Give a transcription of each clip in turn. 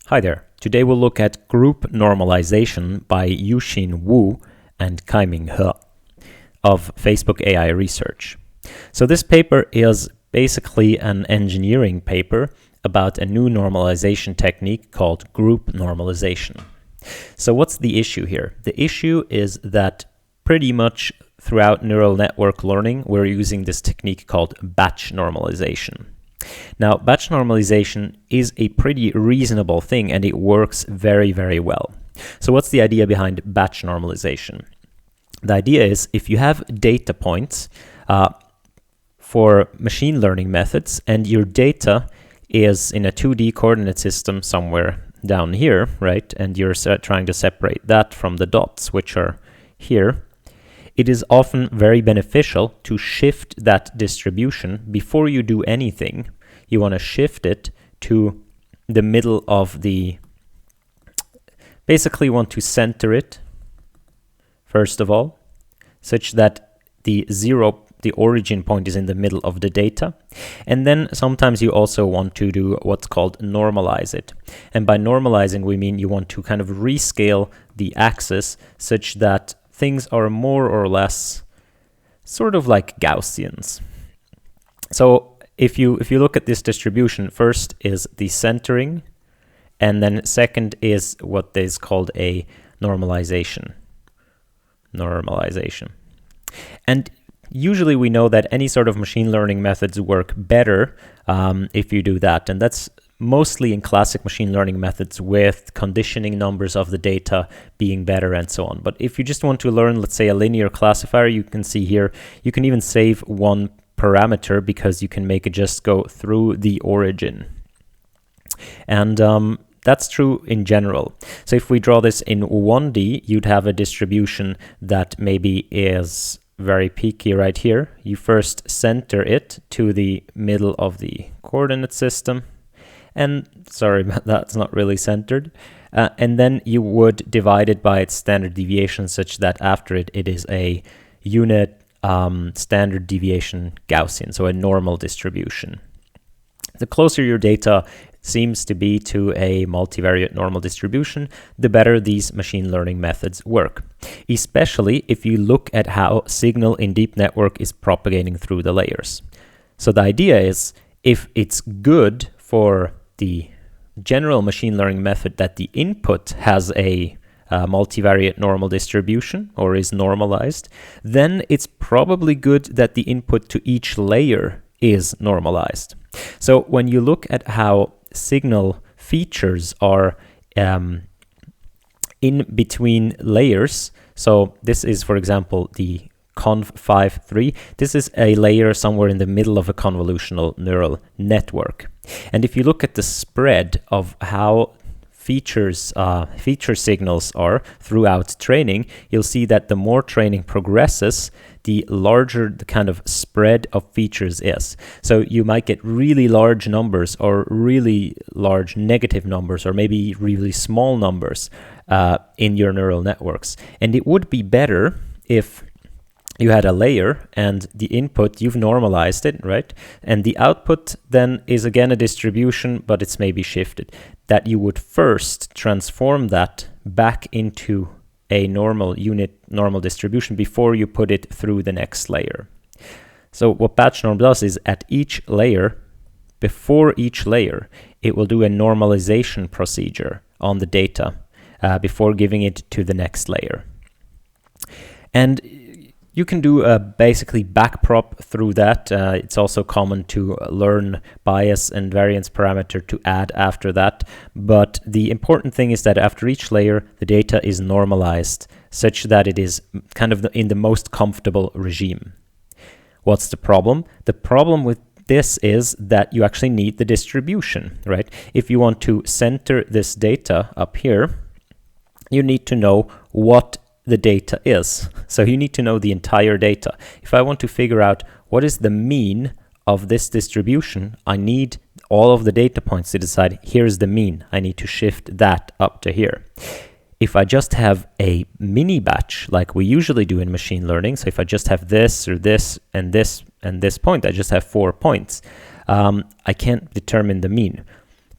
Hi there. Today we'll look at Group Normalization by Yuxin Wu and Kaiming He of Facebook AI Research. So this paper is basically an engineering paper about a new normalization technique called Group Normalization. So what's the issue here? The issue is that pretty much throughout neural network learning, we're using this technique called Batch Normalization. Now, batch normalization is a pretty reasonable thing and it works very, very well. So what's the idea behind batch normalization? The idea is if you have data points for machine learning methods and your data is in a 2D coordinate system somewhere down here, right? And you're trying to separate that from the dots, which are here. It is often very beneficial to shift that distribution before you do anything. You want to shift it to the middle of basically want to center it, first of all, such that the origin point is in the middle of the data. And then sometimes you also want to do what's called normalize it. And by normalizing, we mean you want to kind of rescale the axis such that things are more or less sort of like Gaussians. So if you look at this distribution, first is the centering, and then second is what is called a normalization. And usually we know that any sort of machine learning methods work better if you do that, and that's mostly in classic machine learning methods with conditioning numbers of the data being better and so on. But if you just want to learn, let's say, a linear classifier, you can see here, you can even save one parameter because you can make it just go through the origin. And that's true in general. So if we draw this in 1D, you'd have a distribution that maybe is very peaky right here. You first center it to the middle of the coordinate system. And sorry, that's not really centered. And then you would divide it by its standard deviation such that after it is a unit standard deviation Gaussian, so a normal distribution. The closer your data seems to be to a multivariate normal distribution, the better these machine learning methods work, especially if you look at how signal in deep network is propagating through the layers. So the idea is if it's good for the general machine learning method that the input has a multivariate normal distribution or is normalized, then it's probably good that the input to each layer is normalized. So when you look at how signal features are in between layers, so this is, for example, the conv53. This is a layer somewhere in the middle of a convolutional neural network. And if you look at the spread of how feature signals are throughout training, you'll see that the more training progresses, the larger the kind of spread of features is. So you might get really large numbers or really large negative numbers or maybe really small numbers in your neural networks. And it would be better if you had a layer and the input, you've normalized it, right? And the output then is again a distribution, but it's maybe shifted. That you would first transform that back into a normal distribution before you put it through the next layer. So what batch norm does is at each layer, before each layer, it will do a normalization procedure on the data before giving it to the next layer. And you can do basically backprop through that. It's also common to learn bias and variance parameter to add after that. But the important thing is that after each layer, the data is normalized such that it is kind of in the most comfortable regime. What's the problem? The problem with this is that you actually need the distribution, right? If you want to center this data up here, you need to know what the data is. So you need to know the entire data. If I want to figure out what is the mean of this distribution, I need all of the data points to decide here's the mean. I need to shift that up to here. If I just have a mini batch like we usually do in machine learning, so if I just have this or this and this and this point, I just have 4 points, I can't determine the mean.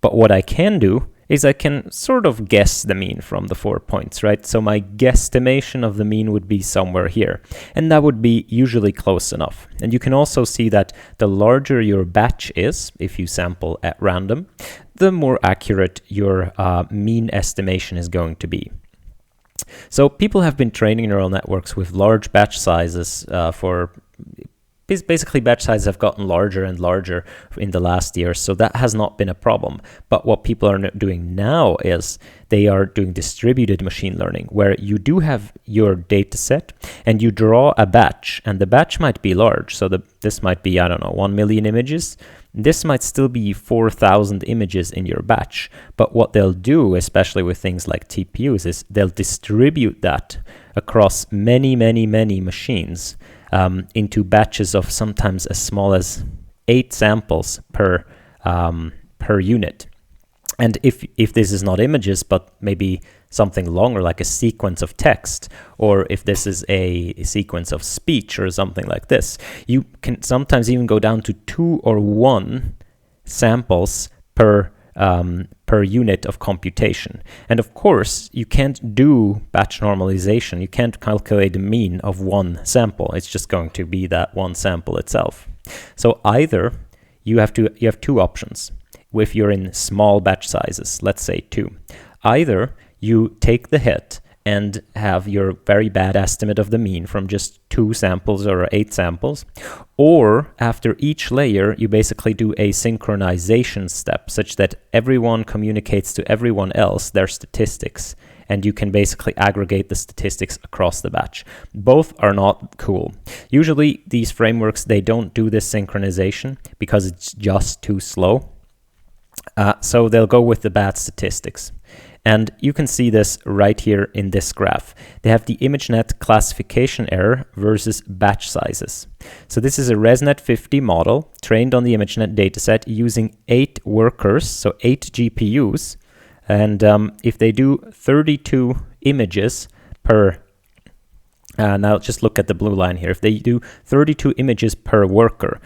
But what I can do is I can sort of guess the mean from the 4 points, right? So my guesstimation of the mean would be somewhere here, and that would be usually close enough. And you can also see that the larger your batch is, if you sample at random, the more accurate your mean estimation is going to be. So people have been training neural networks with large batch sizes for basically batch sizes have gotten larger and larger in the last year, so that has not been a problem. But what people are doing now is they are doing distributed machine learning, where you do have your data set and you draw a batch, and the batch might be large. So this might be, I don't know, 1 million images. This might still be 4,000 images in your batch. But what they'll do, especially with things like TPUs, is they'll distribute that across many, many, many machines into batches of sometimes as small as 8 samples per unit. And if this is not images, but maybe something longer, like a sequence of text, or if this is a sequence of speech or something like this, you can sometimes even go down to 2 or 1 samples per unit of computation. And of course, you can't do batch normalization. You can't calculate the mean of one sample. It's just going to be that one sample itself. So either you have 2 options. If you're in small batch sizes, let's say 2, either you take the hit and have your very bad estimate of the mean from just 2 samples or 8 samples, or after each layer you basically do a synchronization step such that everyone communicates to everyone else their statistics, and you can basically aggregate the statistics across the batch. Both are not cool. Usually these frameworks, they don't do this synchronization because it's just too slow. So they'll go with the bad statistics. And you can see this right here in this graph. They have the ImageNet classification error versus batch sizes. So this is a ResNet 50 model trained on the ImageNet dataset using 8 workers, so 8 GPUs. And if they do 32 images per, now just look at the blue line here. If they do 32 images per worker,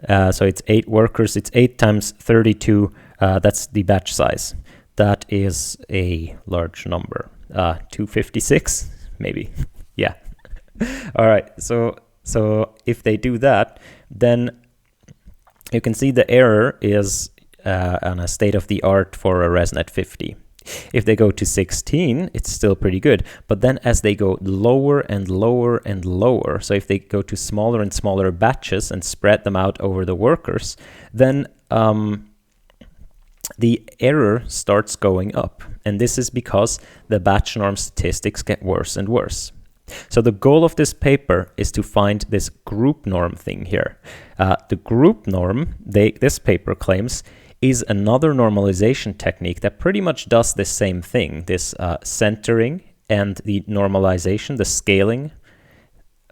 so it's 8 workers, it's 8 times 32, that's the batch size. That is a large number, 256, maybe. Yeah. All right. So if they do that, then you can see the error is on a state of the art for a ResNet 50. If they go to 16, it's still pretty good. But then as they go lower and lower and lower, so if they go to smaller and smaller batches and spread them out over the workers, then the error starts going up. And this is because the batch norm statistics get worse and worse. So the goal of this paper is to find this group norm thing here. The group norm, this paper claims, is another normalization technique that pretty much does the same thing, this centering and the normalization, the scaling,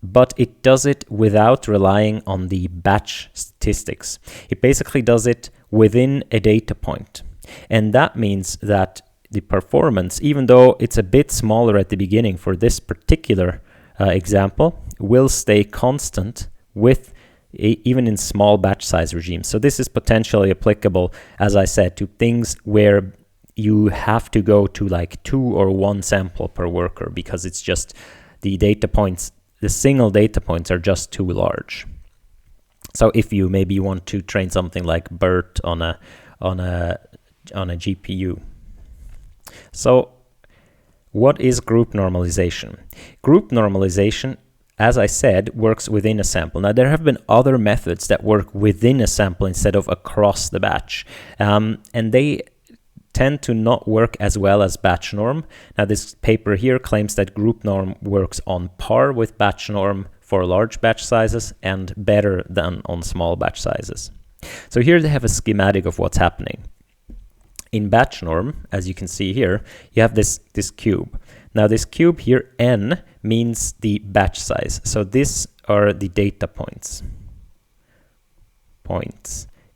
but it does it without relying on the batch statistics. It basically does it within a data point. And that means that the performance, even though it's a bit smaller at the beginning for this particular example, will stay constant with even in small batch size regimes. So this is potentially applicable, as I said, to things where you have to go to like 2 or 1 sample per worker because it's just the data points, the single data points are just too large. So if you maybe want to train something like BERT on a GPU. So what is group normalization? Group normalization, as I said, works within a sample. Now, there have been other methods that work within a sample instead of across the batch. And they tend to not work as well as batch norm. Now, this paper here claims that group norm works on par with batch norm for large batch sizes and better than on small batch sizes. So here they have a schematic of what's happening. In batch norm, as you can see here, you have this cube. Now this cube here, n, means the batch size. So these are the data points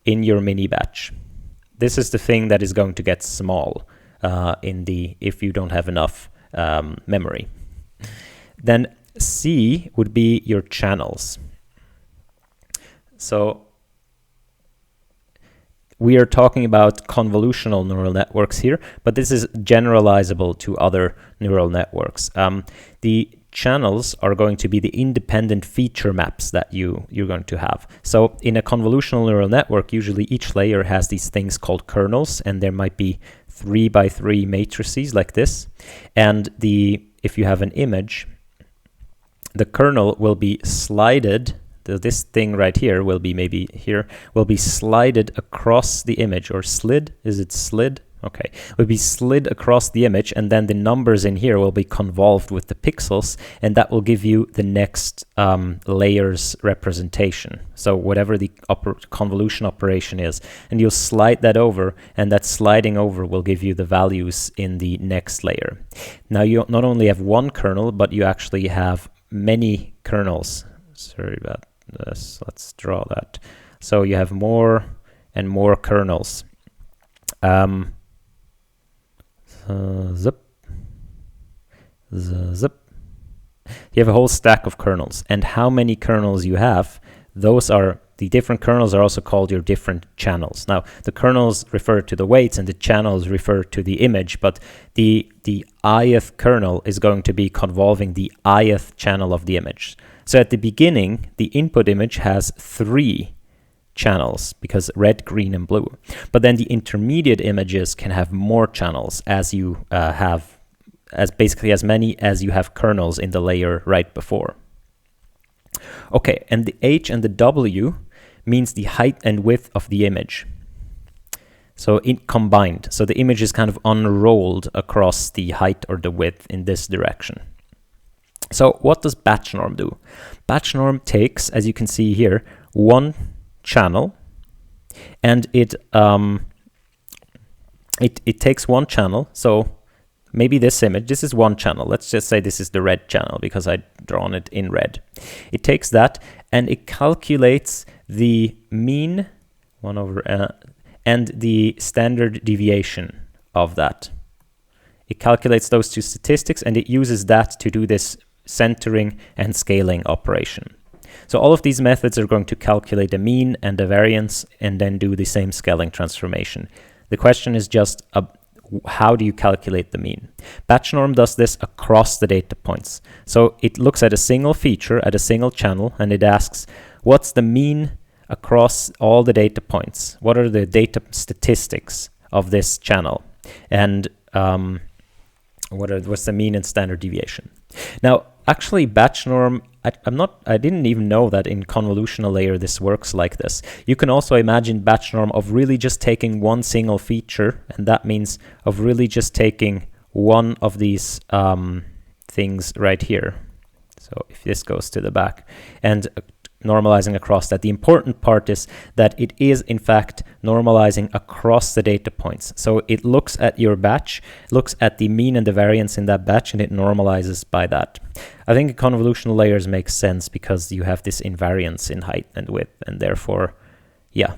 in your mini batch. This is the thing that is going to get small if you don't have enough memory. Then C would be your channels. So we are talking about convolutional neural networks here, but this is generalizable to other neural networks. The channels are going to be the independent feature maps that you're going to have. So in a convolutional neural network, usually each layer has these things called kernels, and there might be 3 by 3 matrices like this. And if you have an image, the kernel will be slided. This thing right here will be maybe here, will be slided across the image, or slid. Is it slid? Okay, will be slid across the image, and then the numbers in here will be convolved with the pixels, and that will give you the next layer's representation. So whatever the convolution operation is, and you'll slide that over, and that sliding over will give you the values in the next layer. Now you not only have one kernel, but you actually have many kernels. Sorry about this. Let's draw that. So you have more and more kernels. Zip. You have a whole stack of kernels, and how many kernels you have, those are the different kernels are also called your different channels. Now, the kernels refer to the weights and the channels refer to the image, but the ith kernel is going to be convolving the ith channel of the image. So at the beginning, the input image has 3 channels, because red, green, and blue. But then the intermediate images can have more channels as you basically as many as you have kernels in the layer right before. Okay, and the H and the W means the height and width of the image. So combined. So the image is kind of unrolled across the height or the width in this direction. So what does batch norm do? Batch norm takes, as you can see here, one channel, and it takes one channel. So maybe this image, this is one channel. Let's just say this is the red channel because I've drawn it in red. It takes that and it calculates the mean 1 over and the standard deviation of that. It calculates those two statistics, and it uses that to do this centering and scaling operation. So all of these methods are going to calculate the mean and the variance and then do the same scaling transformation. The question is just how do you calculate the mean? Batch norm does this across the data points. So it looks at a single feature at a single channel, and it asks, what's the mean across all the data points? What are the data statistics of this channel? And what's the mean and standard deviation? Now, actually, batch norm, I didn't even know that in convolutional layer this works like this. You can also imagine batch norm of really just taking one single feature, and that means of really just taking one of these things right here. So if this goes to the back, and normalizing across that. The important part is that it is in fact normalizing across the data points. So it looks at your batch, looks at the mean and the variance in that batch, and it normalizes by that. I think convolutional layers make sense because you have this invariance in height and width, and therefore, yeah,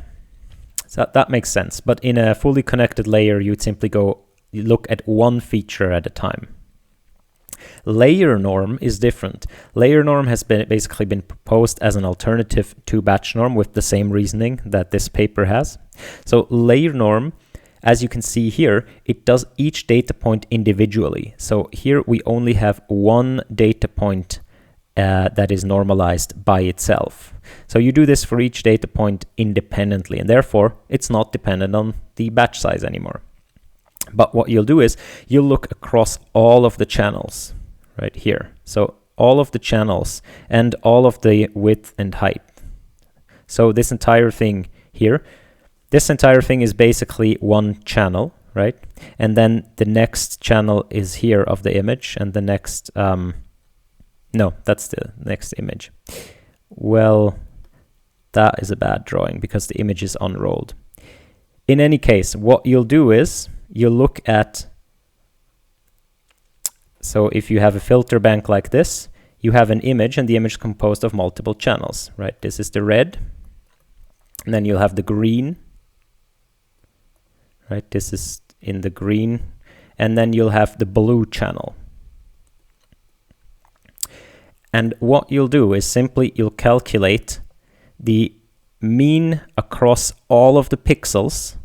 so that makes sense. But in a fully connected layer, you'd simply you look at one feature at a time. Layer norm is different. Layer norm has basically been proposed as an alternative to batch norm with the same reasoning that this paper has. So layer norm, as you can see here, it does each data point individually. So here we only have one data point that is normalized by itself. So you do this for each data point independently, and therefore it's not dependent on the batch size anymore. But what you'll do is you'll look across all of the channels right here. So all of the channels and all of the width and height. So this entire thing here, this entire thing is basically one channel, right? And then the next channel is here of the image, and the next, no, that's the next image. Well, that is a bad drawing because the image is unrolled. In any case, what you'll do is you'll look at, so if you have a filter bank like this, you have an image, and the image is composed of multiple channels, right? This is the red, and then you'll have the green, right? This is in the green, and then you'll have the blue channel. And what you'll do is simply you'll calculate the mean across all of the pixels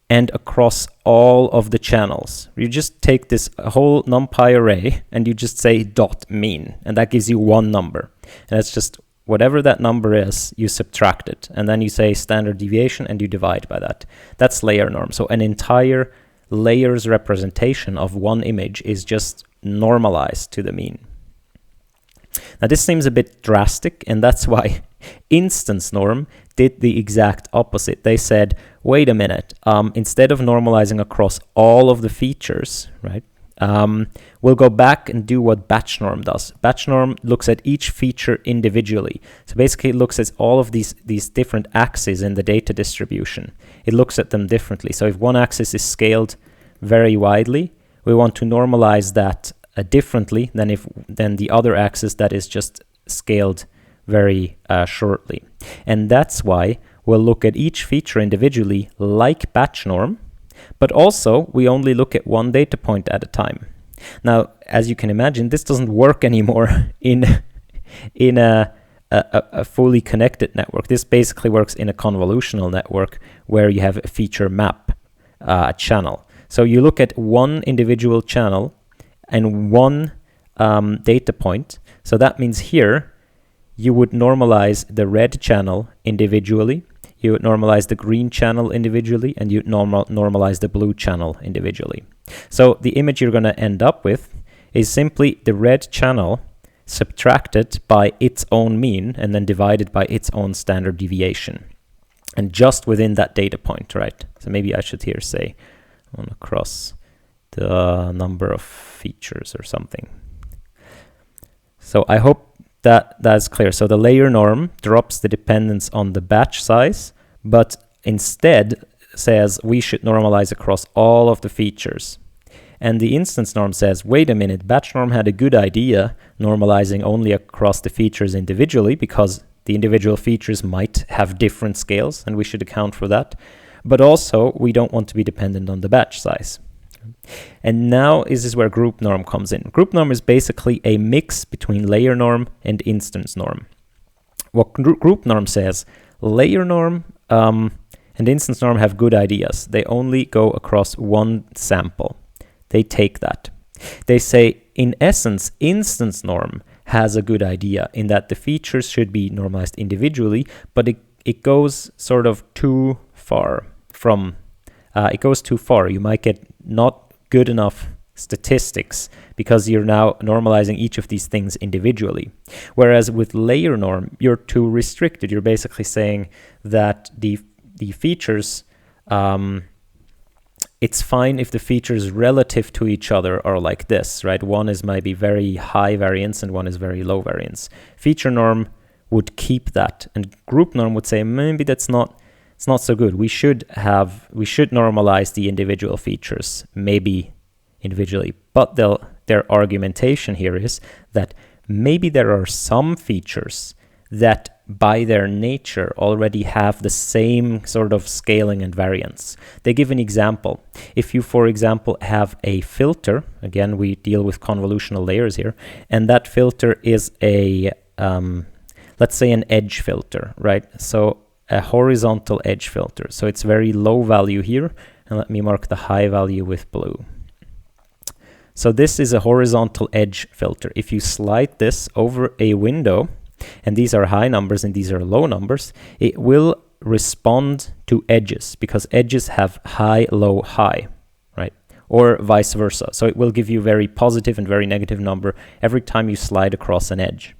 and across all of the channels. You just take this whole NumPy array and you just say dot mean, and that gives you one number. And it's just whatever that number is, you subtract it, and then you say standard deviation and you divide by that. That's layer norm. So an entire layers representation of one image is just normalized to the mean. Now this seems a bit drastic, and that's why instance norm did the exact opposite. They said, wait a minute, instead of normalizing across all of the features, right, we'll go back and do what batch norm does. Batch norm looks at each feature individually. So basically it looks at all of these different axes in the data distribution. It looks at them differently. So if one axis is scaled very widely, we want to normalize that differently than the other axis that is just scaled very shortly. And that's why we'll look at each feature individually like batch norm, but also we only look at one data point at a time. Now, as you can imagine, this doesn't work anymore in a fully connected network. This basically works in a convolutional network where you have a feature map, a channel. So you look at one individual channel and one data point. So that means here you would normalize the red channel individually, you would normalize the green channel individually, and you normalize the blue channel individually. So the image you're going to end up with is simply the red channel subtracted by its own mean and then divided by its own standard deviation. And just within that data point, right? So maybe I should here say across the number of features or something. So I hope that's clear. So the layer norm drops the dependence on the batch size, but instead says we should normalize across all of the features. And the instance norm says, wait a minute, batch norm had a good idea normalizing only across the features individually because the individual features might have different scales and we should account for that. But also we don't want to be dependent on the batch size. And now this is where group norm comes in. Group norm is basically a mix between layer norm and instance norm. What group norm says, layer norm and instance norm have good ideas. They only go across one sample. They take that. They say, in essence, instance norm has a good idea in that the features should be normalized individually, but it goes sort of too far from it goes too far. You might get not good enough statistics because you're now normalizing each of these things individually. Whereas with layer norm, you're too restricted. You're basically saying that the features, it's fine if the features relative to each other are like this, right? One is maybe very high variance and one is very low variance. Feature norm would keep that, and group norm would say maybe it's not so good. We should normalize the individual features, maybe individually. But their argumentation here is that maybe there are some features that by their nature already have the same sort of scaling and variance. They give an example. If you, for example, have a filter, again, we deal with convolutional layers here, and that filter is a, let's say an edge filter, right? So a horizontal edge filter. So it's very low value here, and let me mark the high value with blue. So this is a horizontal edge filter. If you slide this over a window, and these are high numbers and these are low numbers, it will respond to edges because edges have high, low, high, right? Or vice versa. So it will give you very positive and very negative number every time you slide across an edge.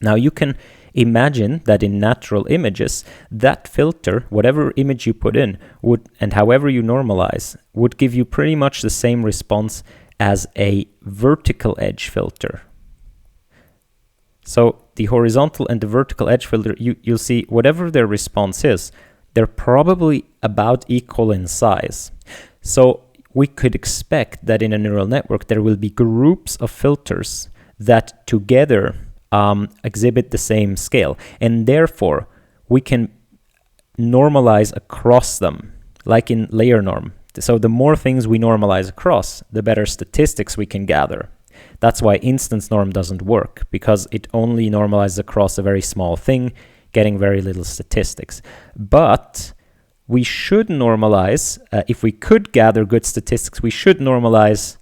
Now you can imagine that in natural images, that filter, whatever image you put in, would, and however you normalize, would give you pretty much the same response as a vertical edge filter. So the horizontal and the vertical edge filter, you'll see whatever their response is, they're probably about equal in size. So we could expect that in a neural network, there will be groups of filters that together exhibit the same scale. And therefore, we can normalize across them, like in layer norm. So the more things we normalize across, the better statistics we can gather. That's why instance norm doesn't work, because it only normalizes across a very small thing, getting very little statistics. But we should normalize, if we could gather good statistics, we should normalize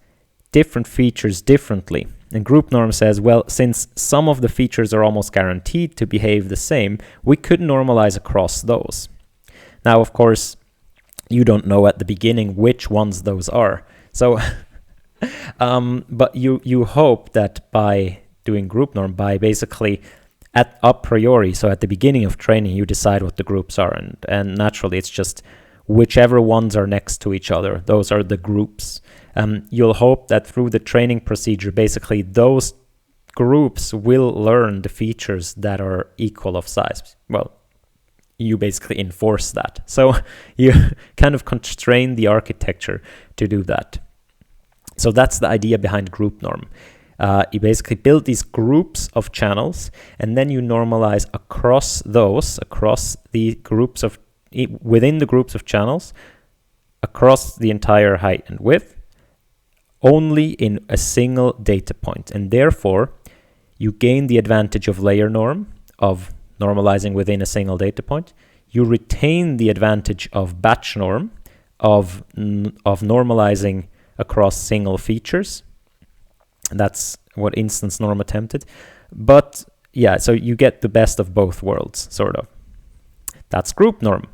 different features differently. And group norm says, well, since some of the features are almost guaranteed to behave the same, we could normalize across those. Now, of course, you don't know at the beginning which ones those are. So, but you hope that by doing group norm, by basically a priori, so at the beginning of training, you decide what the groups are, and naturally it's just whichever ones are next to each other, those are the groups. You'll hope that through the training procedure, basically those groups will learn the features that are equal of size. Well, you basically enforce that. So you kind of constrain the architecture to do that. So that's the idea behind group norm. You basically build these groups of channels, and then you normalize across those, across the groups of, within the groups of channels, across the entire height and width, only in a single data point. And therefore, you gain the advantage of layer norm, of normalizing within a single data point. You retain the advantage of batch norm, of normalizing across single features. That's what instance norm attempted. But yeah, so you get the best of both worlds, sort of. That's group norm.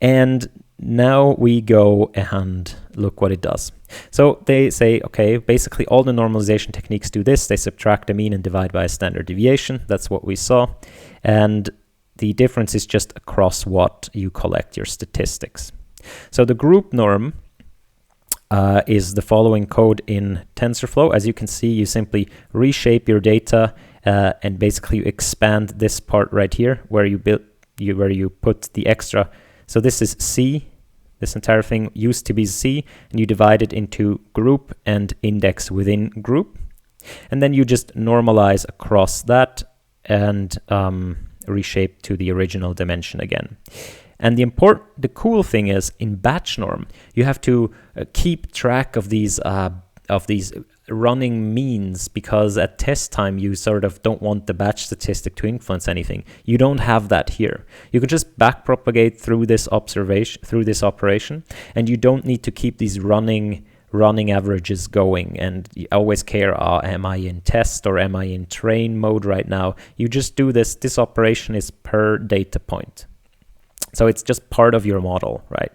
And now we go and look what it does. So they say, okay, basically all the normalization techniques do this. They subtract a mean and divide by a standard deviation. That's what we saw. And the difference is just across what you collect your statistics. So the group norm is the following code in TensorFlow. As you can see, you simply reshape your data and basically you expand this part right here where you put the extra. So this is C. This entire thing used to be C, and you divide it into group and index within group. And then you just normalize across that and reshape to the original dimension again. And the cool thing is, in batch norm, you have to keep track of these running means, because at test time you sort of don't want the batch statistic to influence anything. You don't have that here. You can just backpropagate through this operation, and you don't need to keep these running averages going, and you always care, am I in test or am I in train mode right now? You just do this operation is per data point. So it's just part of your model, right?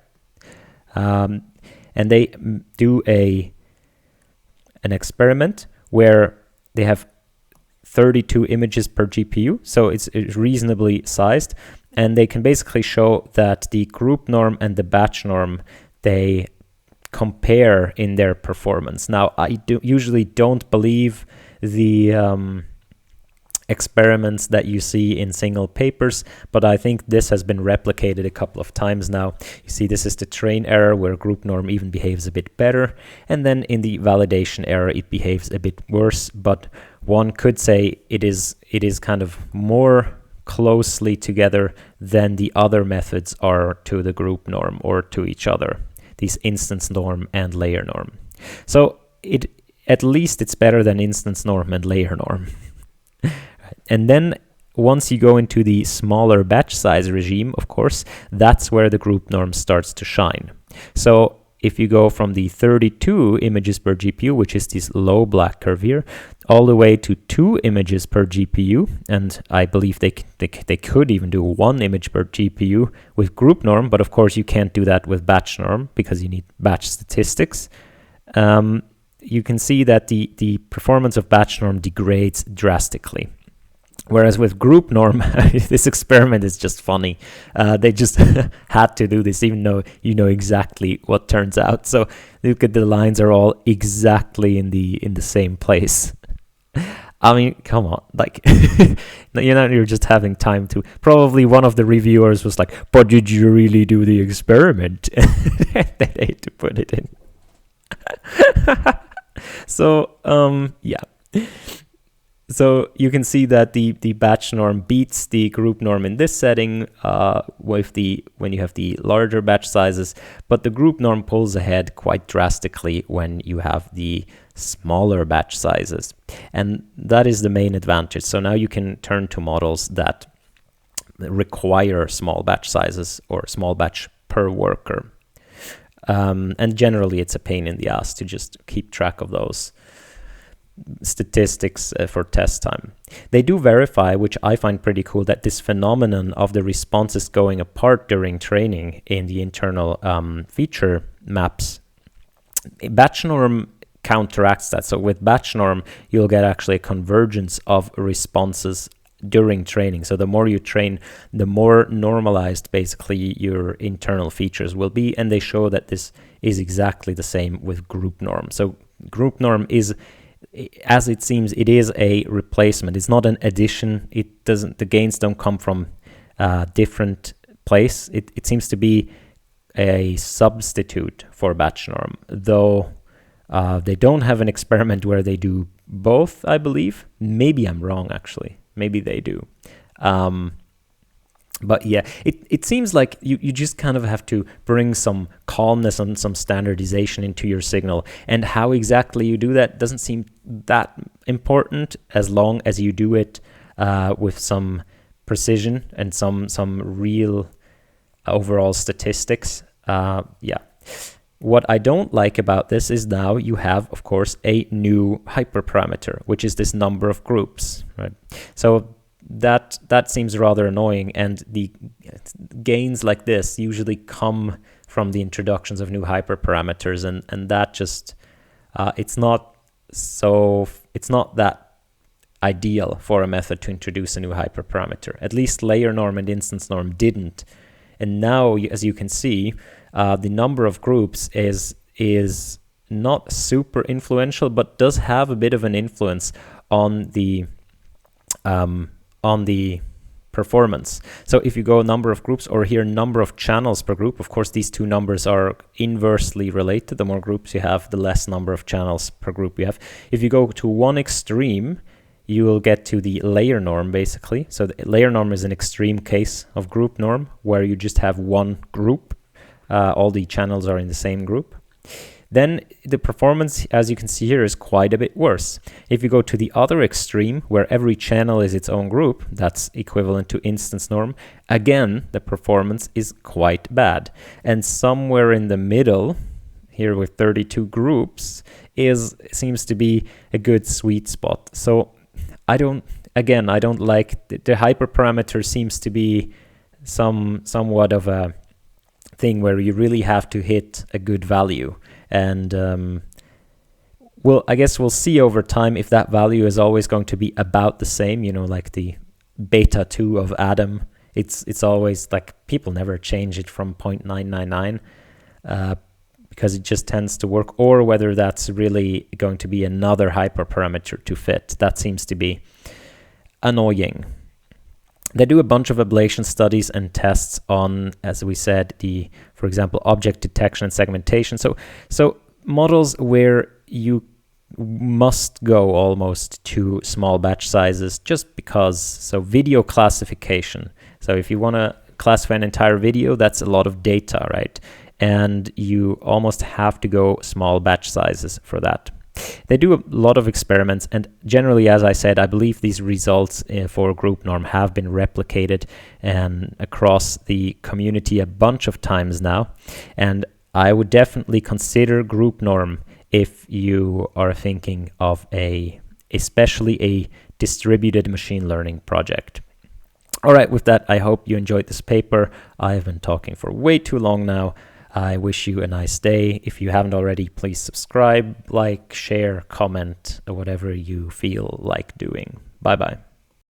And they do an experiment where they have 32 images per GPU, so it's reasonably sized, and they can basically show that the group norm and the batch norm, they compare in their performance. Now, I usually don't believe the experiments that you see in single papers, but I think this has been replicated a couple of times now. You see, this is the train error where group norm even behaves a bit better, and then in the validation error it behaves a bit worse, but one could say it is kind of more closely together than the other methods are to the group norm or to each other, these instance norm and layer norm. So at least it's better than instance norm and layer norm. And then once you go into the smaller batch size regime, of course, that's where the group norm starts to shine. So if you go from the 32 images per GPU, which is this low black curve here, all the way to 2 images per GPU, and I believe they could even do 1 image per GPU with group norm, but of course you can't do that with batch norm because you need batch statistics. You can see that the performance of batch norm degrades drastically. Whereas with group norm, this experiment is just funny. They just had to do this, even though you know exactly what turns out. So look at the lines are all exactly in the same place. I mean, come on, like you're just having time to. Probably one of the reviewers was like, "But did you really do the experiment?" They had to put it in. So yeah. So you can see that the batch norm beats the group norm in this setting when you have the larger batch sizes, but the group norm pulls ahead quite drastically when you have the smaller batch sizes. And that is the main advantage. So now you can turn to models that require small batch sizes or small batch per worker. And generally, it's a pain in the ass to just keep track of those statistics for test time. They do verify, which I find pretty cool, that this phenomenon of the responses going apart during training in the internal feature maps, batch norm counteracts that. So with batch norm, you'll get actually a convergence of responses during training. So the more you train, the more normalized basically your internal features will be, and they show that this is exactly the same with group norm. So group norm is, as it seems, it is a replacement. It's not an addition. It doesn't, the gains don't come from a different place. It seems to be a substitute for batch norm, though they don't have an experiment where they do both, I believe. Maybe I'm wrong, actually. Maybe they do. But yeah, it seems like you just kind of have to bring some calmness and some standardization into your signal. And how exactly you do that doesn't seem that important, as long as you do it with some precision and some real overall statistics. Yeah. What I don't like about this is now you have, of course, a new hyperparameter, which is this number of groups, right? So that seems rather annoying, and the gains like this usually come from the introductions of new hyperparameters, and that just it's not that ideal for a method to introduce a new hyperparameter. At least layer norm and instance norm didn't. And now, as you can see, the number of groups is not super influential, but does have a bit of an influence on the performance. So if you go number of groups, or here number of channels per group, of course these two numbers are inversely related. The more groups you have, the less number of channels per group you have. If you go to one extreme, you will get to the layer norm, basically. So the layer norm is an extreme case of group norm, where you just have one group. All the channels are in the same group. Then the performance, as you can see here, is quite a bit worse. If you go to the other extreme, where every channel is its own group, that's equivalent to instance norm, again, the performance is quite bad. And somewhere in the middle, here with 32 groups, seems to be a good sweet spot. So I don't like the hyperparameter. Seems to be somewhat of a thing where you really have to hit a good value. And I guess we'll see over time if that value is always going to be about the same, like the beta 2 of Adam. It's always like people never change it from 0.999 because it just tends to work, or whether that's really going to be another hyperparameter to fit. That seems to be annoying. They do a bunch of ablation studies and tests on, as we said, for example, object detection and segmentation. So models where you must go almost to small batch sizes just because. So video classification. So if you want to classify an entire video, that's a lot of data, right? And you almost have to go small batch sizes for that. They do a lot of experiments, and generally, as I said, I believe these results for group norm have been replicated and across the community a bunch of times now. And I would definitely consider group norm if you are thinking of especially a distributed machine learning project. All right, with that, I hope you enjoyed this paper. I've been talking for way too long now. I wish you a nice day. If you haven't already, please subscribe, like, share, comment, or whatever you feel like doing. Bye-bye.